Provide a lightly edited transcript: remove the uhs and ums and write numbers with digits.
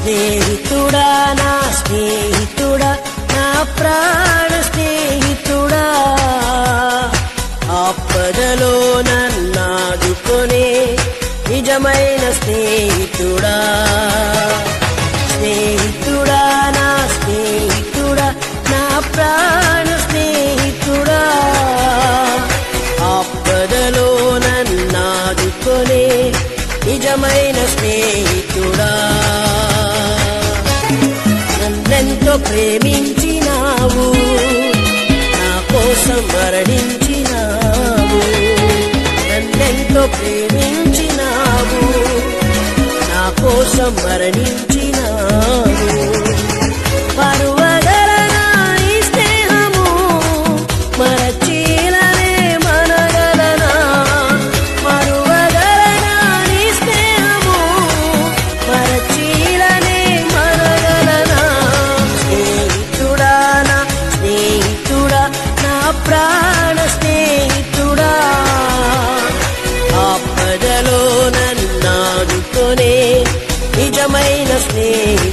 స్నేహితుడా నా స్నేహితుడా నా ప్రాణ స్నేహితుడా ఆపదలో నన్నాదుకొనే నిజమైన స్నేహితుడా స్నేహితుడా నా స్నేహితుడా నా ప్రాణ స్నేహితుడా ఆపదలో నన్నాదుకొనే నిజమైన స్నేహితుడా నన్నెంతో ప్రేమించినావు నా కోసం మరణించినావు నన్నెంతో ప్రేమించినావు నా కోసం మరణించినావు పరువగలనా ఈ స్నేహము మరచిలనే మనగలనా మరువగలనా ఈ స్నేహము మరచిలనే మనగలనా స్నేహితుడా నా స్నేహితుడా నా ప్రాణ స్నేహితుడా ఆపదలో నన్నాదుకొనే నిజమైన స్నేహితుడా